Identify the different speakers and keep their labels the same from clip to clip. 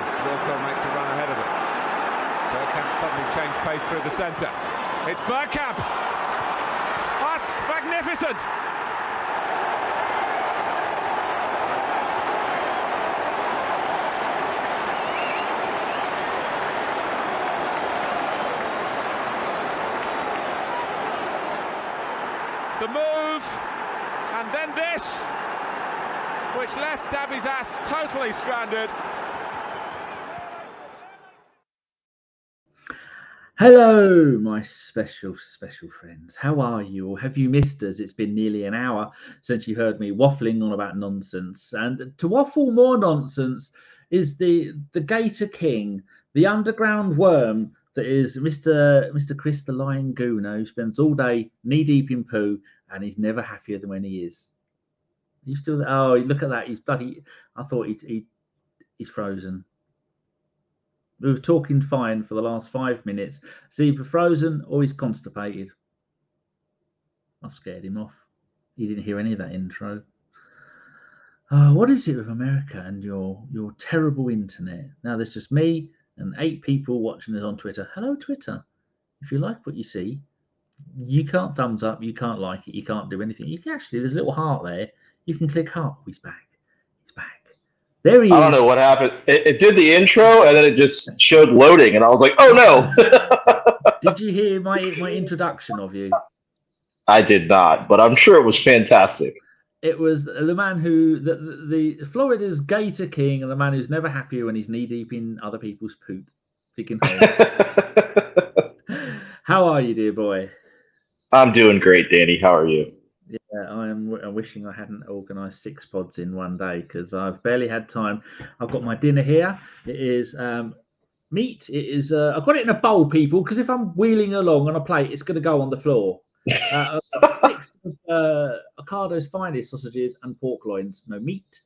Speaker 1: chance. Wilton makes a run ahead of him. Bergkamp suddenly changed pace through the centre. It's Bergkamp! That's magnificent! The move, and then this, which left Dabby's ass totally stranded.
Speaker 2: Hello, my special friends. How are you? Or have you missed us? It's been nearly an hour since you heard me waffling on about nonsense. And to waffle more nonsense is the Gator King, the underground worm that is Mr. Chris the Lion Gooner, who spends all day knee-deep in poo, and he's never happier than when he is. You still? Oh, look at that! He's bloody. I thought he's frozen. We were talking fine for the last 5 minutes. See, either frozen or he's constipated. I've scared him off. He didn't hear any of that intro. What is it with America and your terrible internet? Now there's just me and 8 people watching us on Twitter. Hello, Twitter. If you like what you see, you can't thumbs up, you can't like it, you can't do anything. You can actually, there's a little heart there. You can click heart. Oh, he's back. He's back. There he is.
Speaker 3: I don't know what happened. It did the intro and then it just showed loading, and I was like, "Oh no!"
Speaker 2: Did you hear my introduction of you?
Speaker 3: I did not, but I'm sure it was fantastic.
Speaker 2: It was the man who the Florida's Gator King, and the man who's never happier when he's knee deep in other people's poop. How are you, dear boy?
Speaker 3: I'm doing great, Danny. How are you?
Speaker 2: Yeah, I'm wishing I hadn't organised 6 pods in one day because I've barely had time. I've got my dinner here. It is meat. It is. I've got it in a bowl, people, because if I'm wheeling along on a plate, it's going to go on the floor. 6 of Occado's finest sausages and pork loins. No meat.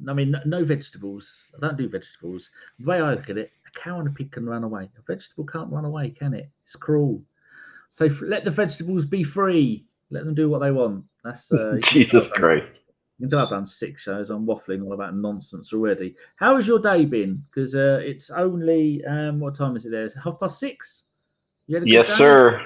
Speaker 2: I mean, no vegetables. I don't do vegetables. The way I look at it, a cow and a pig can run away. A vegetable can't run away, can it? It's cruel. So let the vegetables be free. Let them do what they want. That's
Speaker 3: Jesus Christ.
Speaker 2: You can tell I've done 6 shows. I'm waffling all about nonsense already. How has your day been? Because it's only what time is it there? It's 6:30. You had a good
Speaker 3: Yes,
Speaker 2: day?
Speaker 3: sir.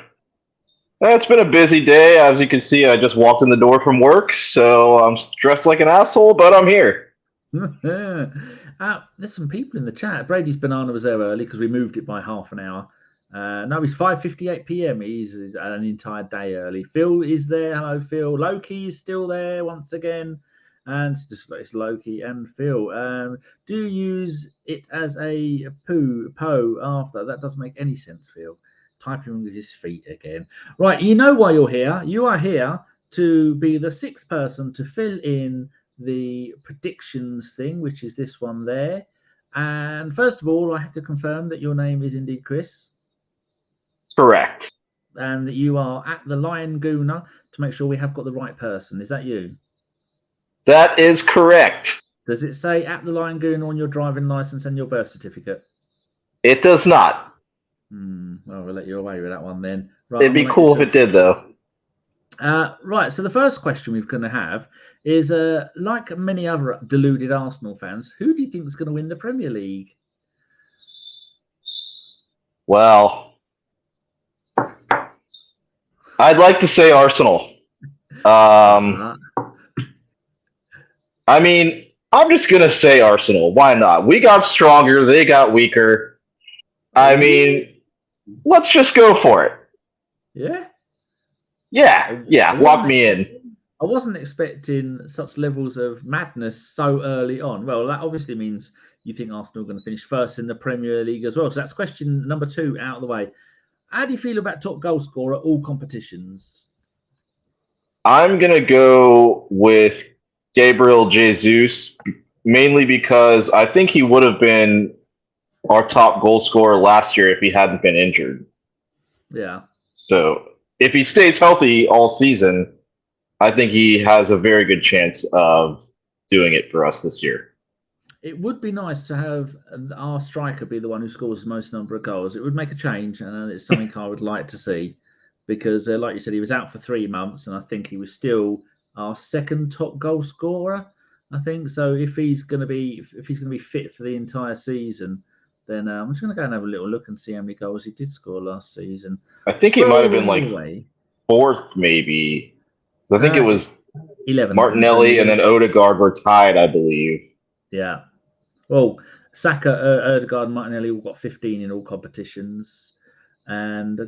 Speaker 3: It's been a busy day. As you can see, I just walked in the door from work, so I'm dressed like an asshole, but I'm here.
Speaker 2: There's some people in the chat. Brady's banana was there early because we moved it by half an hour. No, it's 5:58 p.m. He's an entire day early. Phil is there. Hello, Phil. Loki is still there once again. And it's Loki and Phil. Do you use it as a po after? That doesn't make any sense, Phil. Typing with his feet again. Right, you know why you're here. You are here to be the 6th person to fill in the predictions thing, which is this one there. And first of all, I have to confirm that your name is indeed Chris.
Speaker 3: Correct.
Speaker 2: And that you are at the Lion Gooner to make sure we have got the right person. Is that you?
Speaker 3: That is correct.
Speaker 2: Does it say at the Lion Gooner on your driving license and your birth certificate?
Speaker 3: It does not.
Speaker 2: Well, we'll let you away with that one then. Right,
Speaker 3: It'd be cool if it did, though.
Speaker 2: Right, so the first question we're going to have is, like many other deluded Arsenal fans, who do you think is going to win the Premier League?
Speaker 3: Well, I'd like to say Arsenal. I mean, I'm just going to say Arsenal. Why not? We got stronger. They got weaker. I mean, let's just go for it.
Speaker 2: Yeah?
Speaker 3: Yeah. Lock me in.
Speaker 2: I wasn't expecting such levels of madness so early on. Well, that obviously means you think Arsenal are going to finish first in the Premier League as well. So that's question number 2 out of the way. How do you feel about top goal scorer at all competitions?
Speaker 3: I'm going to go with Gabriel Jesus, mainly because I think he would have been our top goal scorer last year if he hadn't been injured.
Speaker 2: Yeah.
Speaker 3: So if he stays healthy all season, I think he has a very good chance of doing it for us this year.
Speaker 2: It would be nice to have our striker be the one who scores the most number of goals. It would make a change, and it's something I would like to see because, like you said, he was out for 3 months, and I think he was still our 2nd top goal scorer. I think so. If he's going to be fit for the entire season, then I'm just going to go and have a little look and see how many goals he did score last season.
Speaker 3: I think he might have been
Speaker 2: Scrolling
Speaker 3: like
Speaker 2: away.
Speaker 3: fourth, maybe. I think it was
Speaker 2: 11.
Speaker 3: Martinelli and then Odegaard were tied, I believe.
Speaker 2: Yeah. Well, Saka, Odegaard, and Martinelli all got 15 in all competitions, and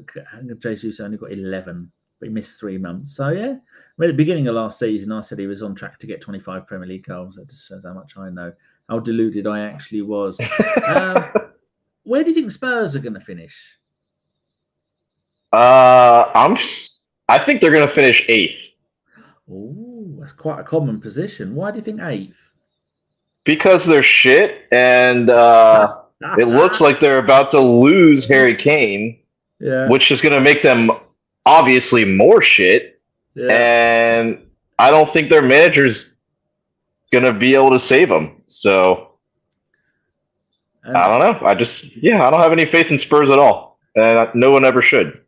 Speaker 2: Jesus only got 11, but he missed 3 months. So yeah, at the beginning of last season, I said he was on track to get 25 Premier League goals. That just shows how much I know, how deluded I actually was. Where do you think Spurs are going to finish?
Speaker 3: I think they're going to finish 8th.
Speaker 2: Oh, that's quite a common position. Why do you think 8th?
Speaker 3: Because they're shit, and it looks like they're about to lose Harry Kane, which is going to make them obviously more shit. Yeah. And I don't think their manager's going to be able to save them. So I don't know. I don't have any faith in Spurs at all, and no one ever should.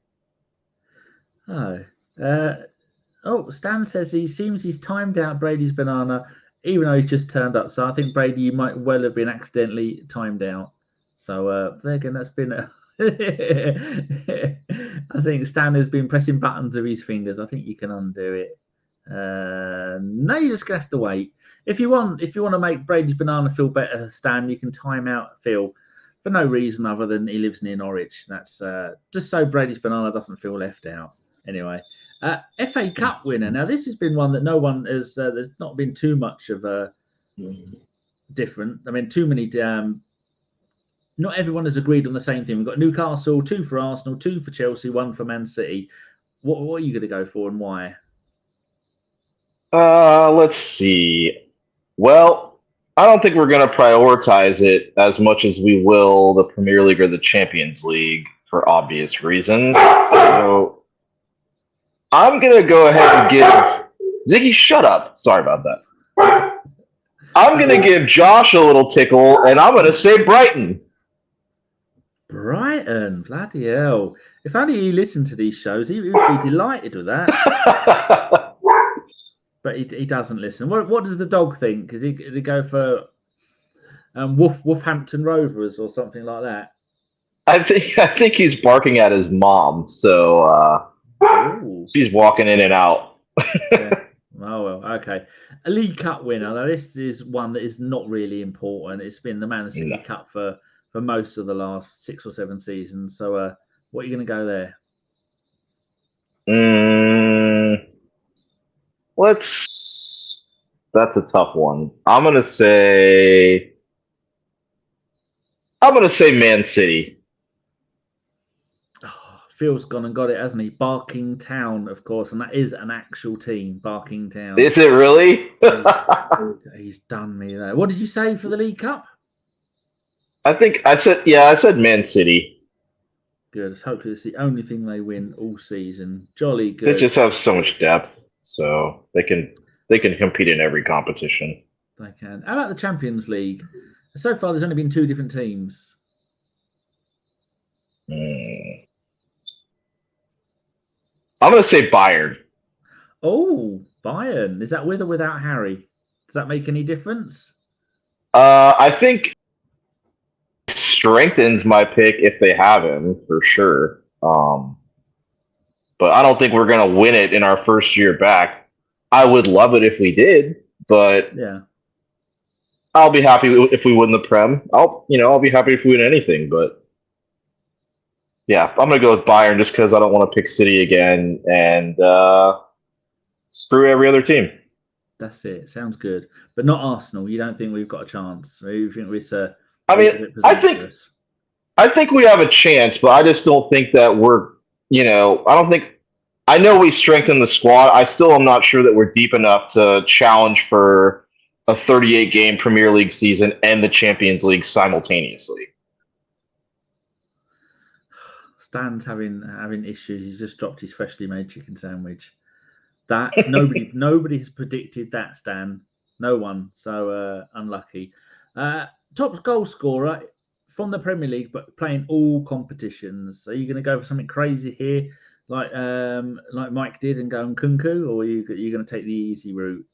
Speaker 2: Stan says he's timed out Brady's banana, even though he's just turned up. So I think Brady might well have been accidentally timed out. So there again, that's been I think Stan has been pressing buttons with his fingers. I think you can undo it. No, you're just gonna have to wait. If you want to make Brady's banana feel better, Stan, you can time out Phil for no reason other than he lives near Norwich. That's just so Brady's banana doesn't feel left out. Anyway, FA Cup winner. Now, this has been one that no one has. There's not been too much of a different. I mean, too many. Not everyone has agreed on the same thing. We've got Newcastle, 2 for Arsenal, 2 for Chelsea, 1 for Man City. What are you going to go for and why?
Speaker 3: Let's see. Well, I don't think we're going to prioritize it as much as we will the Premier League or the Champions League for obvious reasons. So I'm going to go ahead and give Ziggy, shut up. Sorry about that. I'm going to give Josh a little tickle, and I'm going to say Brighton.
Speaker 2: Brighton, bloody hell. If only he listened to these shows, he would be delighted with that. But he doesn't listen. What does the dog think? Does he go for Wolverhampton Rovers or something like that?
Speaker 3: I think he's barking at his mom, so she's walking in and out.
Speaker 2: Yeah. Oh well, okay. A League Cup winner. Now this is one that is not really important. It's been the Man City Cup for most of the last 6 or 7 seasons. So what are you going to go there?
Speaker 3: That's a tough one. I'm going to say Man City.
Speaker 2: Phil's gone and got it, hasn't he? Barking Town, of course, and that is an actual team, Barking Town.
Speaker 3: Is it really?
Speaker 2: He's done me there. What did you say for the League Cup?
Speaker 3: I said Man City.
Speaker 2: Good. Hopefully it's the only thing they win all season. Jolly good.
Speaker 3: They just have so much depth, so they can compete in every competition.
Speaker 2: They can. How about the Champions League? So far, there's only been 2 different teams.
Speaker 3: I'm going to say Bayern.
Speaker 2: Oh, Bayern. Is that with or without Harry? Does that make any difference?
Speaker 3: I think it strengthens my pick if they have him, for sure. But I don't think we're going to win it in our first year back. I would love it if we did, but
Speaker 2: yeah,
Speaker 3: I'll be happy if we win the Prem. I'll be happy if we win anything, but yeah, I'm going to go with Bayern just because I don't want to pick City again and screw every other team.
Speaker 2: That's it. Sounds good. But not Arsenal. You don't think we've got a chance? You think it's
Speaker 3: I think we have a chance, but I just don't think that we're, I know we strengthened the squad. I still am not sure that we're deep enough to challenge for a 38-game Premier League season and the Champions League simultaneously.
Speaker 2: Stan's having issues. He's just dropped his freshly made chicken sandwich. That nobody has predicted that, Stan. No one. So unlucky. Top goal scorer from the Premier League, but playing all competitions. Are you going to go for something crazy here, like Mike did, and go on Kunku, or are you going to take the easy route?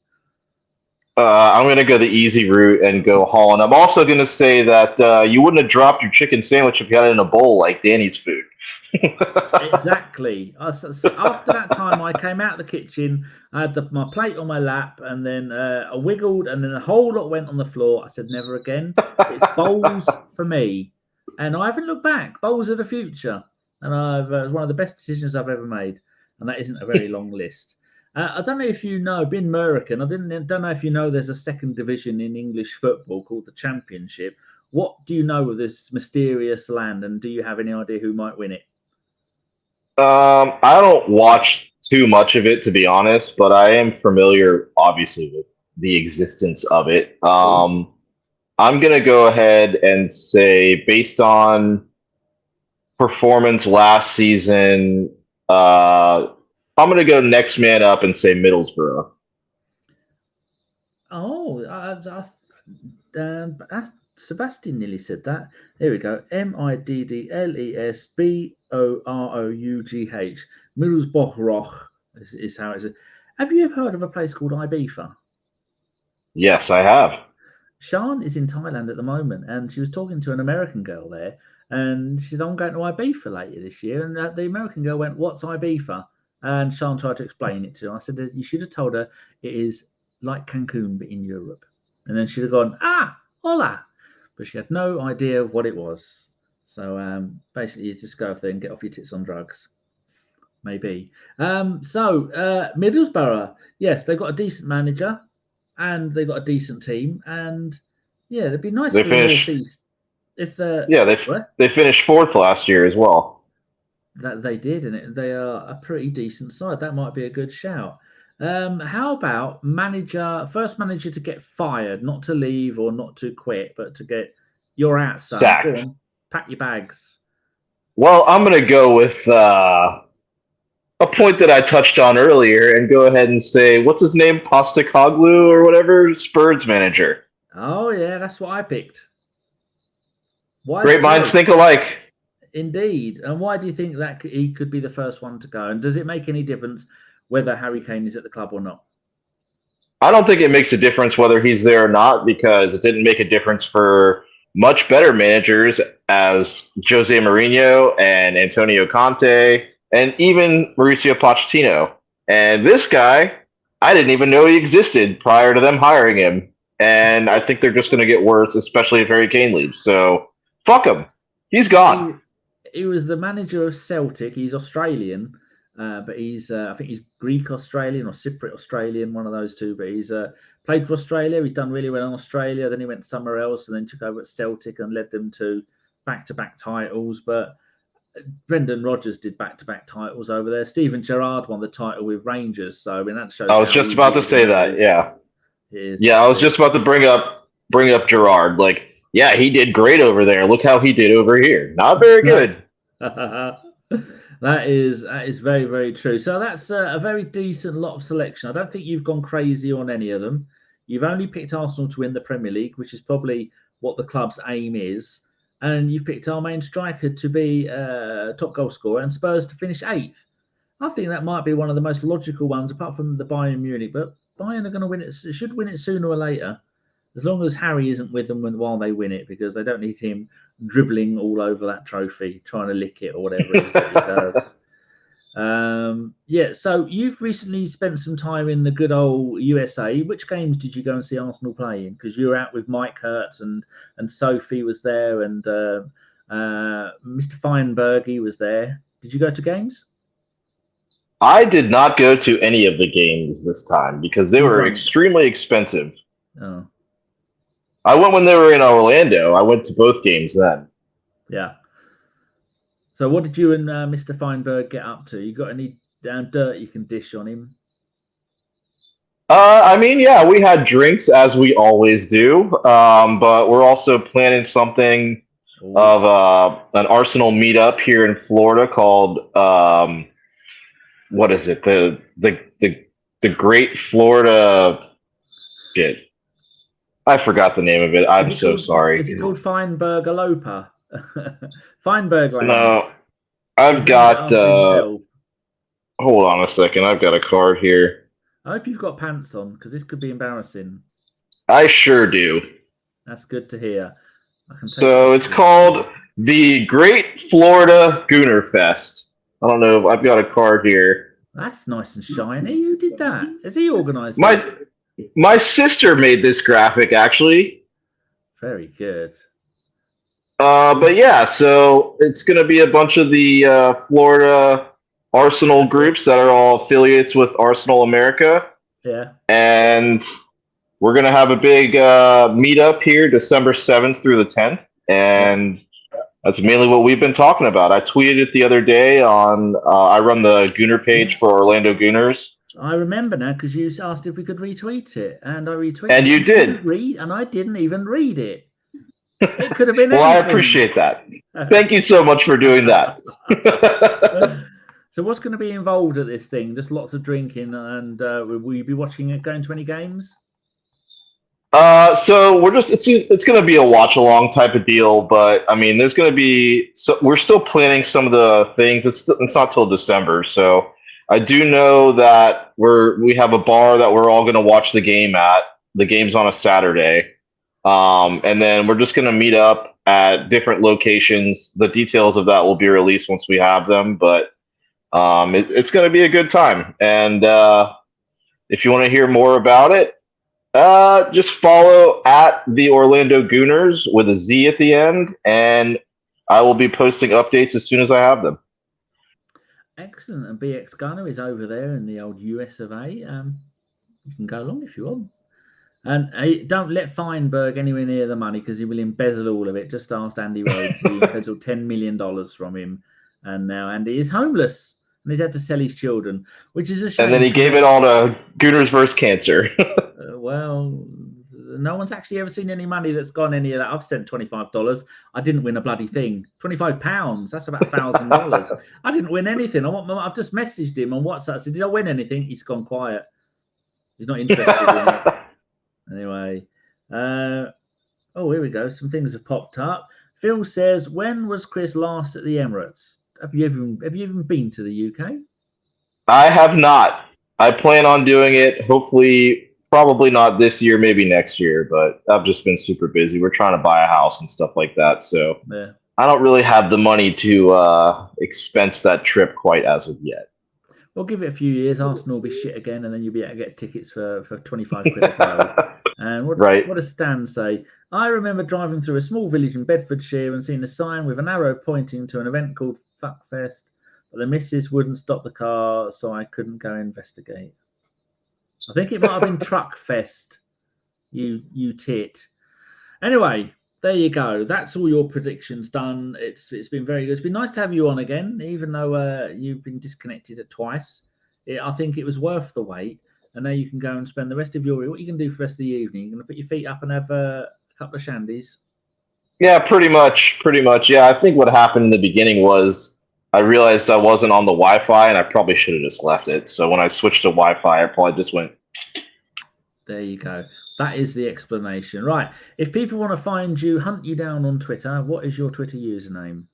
Speaker 3: I'm going to go the easy route and go Holland. I'm also going to say that you wouldn't have dropped your chicken sandwich if you had it in a bowl like Danny's food.
Speaker 2: Exactly. After that time, I came out of the kitchen. I had my plate on my lap, and then I wiggled, and then a whole lot went on the floor. I said, "Never again." It's bowls for me, and I haven't looked back. Bowls of the future, and it's one of the best decisions I've ever made, and that isn't a very long list. I don't know if you know, being American, don't know if you know there's a second division in English football called the Championship. What do you know of this mysterious land, and do you have any idea who might win it?
Speaker 3: I don't watch too much of it, to be honest, but I am familiar, obviously, with the existence of it. I'm going to go ahead and say, based on performance last season, I'm going to go next man up and say Middlesbrough.
Speaker 2: Oh, Sebastian nearly said that. There we go. Middlesbrough. Middlesbrough is how it's. Have you ever heard of a place called Ibiza?
Speaker 3: Yes, I have.
Speaker 2: Sean is in Thailand at the moment, and she was talking to an American girl there, and she said, "I'm going to Ibiza later this year." And the American girl went, "What's Ibiza?" And Sean tried to explain it to her. I said, "You should have told her it is like Cancun, but in Europe." And then she'd have gone, hola. But she had no idea what it was. So basically, you just go off there and get off your tits on drugs. Maybe. Middlesbrough, yes, they've got a decent manager and they've got a decent team. And yeah, it'd be nice
Speaker 3: They
Speaker 2: for
Speaker 3: finished,
Speaker 2: the Northeast if
Speaker 3: they finished fourth last year as well.
Speaker 2: That they did, and they are a pretty decent side. That might be a good shout. How about first manager to get fired, not to leave or not to quit, but to get you're out, son.
Speaker 3: Sacked.
Speaker 2: Go on, pack your bags.
Speaker 3: Well, I'm going to go with a point that I touched on earlier and go ahead and say, what's his name? Postecoglou or whatever? Spurs manager.
Speaker 2: Oh, yeah, that's what I picked.
Speaker 3: Great minds think alike.
Speaker 2: Indeed. And why do you think that he could be the first one to go? And does it make any difference whether Harry Kane is at the club or not?
Speaker 3: I don't think it makes a difference whether he's there or not, because it didn't make a difference for much better managers as Jose Mourinho and Antonio Conte and even Mauricio Pochettino. And this guy, I didn't even know he existed prior to them hiring him. And I think they're just going to get worse, especially if Harry Kane leaves. So fuck him. He's gone.
Speaker 2: He was the manager of Celtic. He's Australian, but I think he's Greek Australian or Cypriot Australian, one of those two. But he's played for Australia. He's done really well in Australia. Then he went somewhere else and then took over at Celtic and led them to back-to-back titles. But Brendan Rodgers did back-to-back titles over there. Steven Gerrard won the title with Rangers. So I mean that shows.
Speaker 3: I was just about to say that. Yeah. I was just about to bring up Gerrard. Like, yeah, he did great over there. Look how he did over here. Not very good.
Speaker 2: That is very, very true. So that's a very decent lot of selection. I don't think you've gone crazy on any of them. You've only picked Arsenal to win the Premier League, which is probably what the club's aim is. And you've picked our main striker to be top goal scorer and Spurs to finish 8th. I think that might be one of the most logical ones, apart from the Bayern Munich. But Bayern are going to win it. Should win it sooner or later, as long as Harry isn't with them while they win it, because they don't need him dribbling all over that trophy, trying to lick it or whatever it is that he does. So you've recently spent some time in the good old USA. Which games did you go and see Arsenal play in? Because you were out with Mike Hertz and Sophie was there and Mr. Feinberg, he was there. Did you go to games?
Speaker 3: I did not go to any of the games this time because they were extremely expensive.
Speaker 2: Oh.
Speaker 3: I went when they were in Orlando. I went to both games then.
Speaker 2: Yeah. So what did you and Mr. Feinberg get up to? You got any dirt you can dish on him?
Speaker 3: I mean, yeah, we had drinks as we always do, but we're also planning something of an Arsenal meetup here in Florida called what is it? The Great Florida shit. I forgot the name of it. I'm so sorry.
Speaker 2: Is it called Feinberg Alopa? Feinberg Land?
Speaker 3: No. I've got hold on a second. I've got a card here.
Speaker 2: I hope you've got pants on because this could be embarrassing.
Speaker 3: I sure do.
Speaker 2: That's good to hear.
Speaker 3: So it's called the Great Florida Gooner Fest. I don't know. I've got a card here.
Speaker 2: That's nice and shiny. Who did that? Has he organised
Speaker 3: My my sister made this graphic actually.
Speaker 2: Very good.
Speaker 3: But yeah, so it's going to be a bunch of the Florida Arsenal groups that are all affiliates with Arsenal America.
Speaker 2: Yeah.
Speaker 3: And we're going to have a big meetup here December 7th through the 10th. And that's mainly what we've been talking about. I tweeted it the other day on, I run the Gooner page for Orlando Gooners.
Speaker 2: I remember now because you asked if we could retweet it. And I retweeted
Speaker 3: and
Speaker 2: it.
Speaker 3: You did.
Speaker 2: And I didn't even read it. It could have been
Speaker 3: well,
Speaker 2: anything.
Speaker 3: I appreciate that. Thank you so much for doing that.
Speaker 2: So what's going to be involved at this thing? Just lots of drinking, and will you be watching it, going to any games?
Speaker 3: So it's going to be a watch along type of deal, but I mean, there's going to be, we're still planning some of the things. It's not till December. So I do know that we have a bar that we're all going to watch the game at. The game's on a Saturday. And then we're just going to meet up at different locations. The details of that will be released once we have them, but it's going to be a good time. And if you want to hear more about it, just follow at the Orlando Gooners with a Z at the end, and I will be posting updates as soon as I have them.
Speaker 2: Excellent. And BX Gunner is over there in the old US of A. You can go along if you want. And don't let Feinberg anywhere near the money because he will embezzle all of it. Just ask Andy Rhodes. He embezzled $10 million from him. And now Andy is homeless. And he's had to sell his children, which is a shame.
Speaker 3: And then he gave it all to Gooners vs. Cancer.
Speaker 2: Well, no one's actually ever seen any money that's gone any of that. I've sent $25. I didn't win a bloody thing. £25. That's about $1,000. I didn't win anything. I've just messaged him on WhatsApp. I said, did I win anything? He's gone quiet. He's not interested in it. Anyway, here we go. Some things have popped up. Phil says, when was Chris last at the Emirates? Have you even been to the UK?
Speaker 3: I have not. I plan on doing it. Hopefully, probably not this year, maybe next year. But I've just been super busy. We're trying to buy a house and stuff like that. So
Speaker 2: yeah. I
Speaker 3: don't really have the money to expense that trip quite as of yet.
Speaker 2: Well, give it a few years. Arsenal will be shit again, and then you'll be able to get tickets for 25 quid a go. And what does Stan say? I remember driving through a small village in Bedfordshire and seeing a sign with an arrow pointing to an event called Fuckfest, but the missus wouldn't stop the car, so I couldn't go investigate. I think it might have been Truck Fest. You tit. Anyway, there you go. That's all your predictions done. It's been very good. It's been nice to have you on again, even though you've been disconnected twice. I think it was worth the wait. And now you can go and spend the rest of what you can do for the rest of the evening. You're going to put your feet up and have a couple of shandies. Yeah,
Speaker 3: pretty much. Yeah, I think what happened in the beginning was I realized I wasn't on the Wi-Fi, and I probably should have just left it. So when I switched to Wi-Fi, I probably just went.
Speaker 2: There you go. That is the explanation. Right. If people want to find you, hunt you down on Twitter, what is your Twitter username?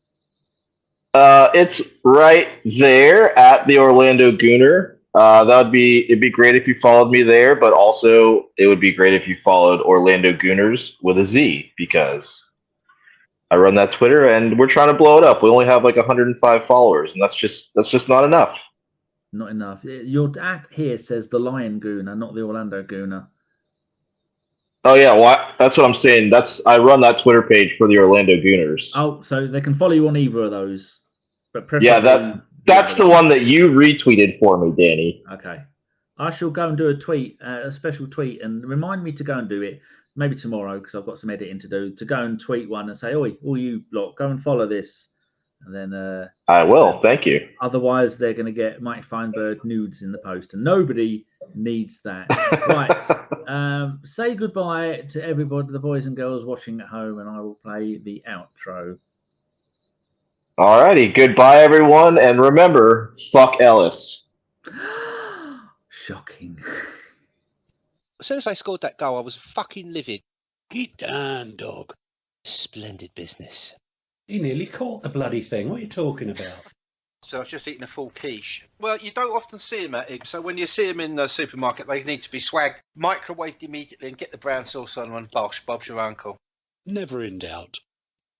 Speaker 3: It's right there at the Orlando Gooner. It'd be great if you followed me there, but also it would be great if you followed Orlando Gooners with a Z, because I run that Twitter and we're trying to blow it up. We only have like 105 followers, and that's just not enough.
Speaker 2: Not enough. Your ad here says the Lion Gooner, not the Orlando Gooner.
Speaker 3: Oh yeah, well, that's what I'm saying. I run that Twitter page for the Orlando Gooners.
Speaker 2: Oh, so they can follow you on either of those, but
Speaker 3: yeah, that's the one that you retweeted for me, Danny.
Speaker 2: Okay. I shall go and do a special tweet, and remind me to go and do it maybe tomorrow, because I've got some editing to do, to go and tweet one and say, oi, all you lot, go and follow this. And then
Speaker 3: I will. Thank you.
Speaker 2: Otherwise, they're going to get Mike Feinberg nudes in the post, and nobody needs that. Right. Say goodbye to everybody, the boys and girls watching at home, and I will play the outro.
Speaker 3: Alrighty, goodbye everyone, and remember, fuck Ellis.
Speaker 2: Shocking.
Speaker 4: As soon as I scored that goal, I was fucking livid. Get down, dog. Splendid business.
Speaker 5: He nearly caught the bloody thing. What are you talking about?
Speaker 4: So I've just eaten a full quiche.
Speaker 5: Well, you don't often see them at it. So when you see them in the supermarket, they need to be swagged, microwaved immediately, and get the brown sauce on and bosh, Bob's your uncle.
Speaker 4: Never in doubt.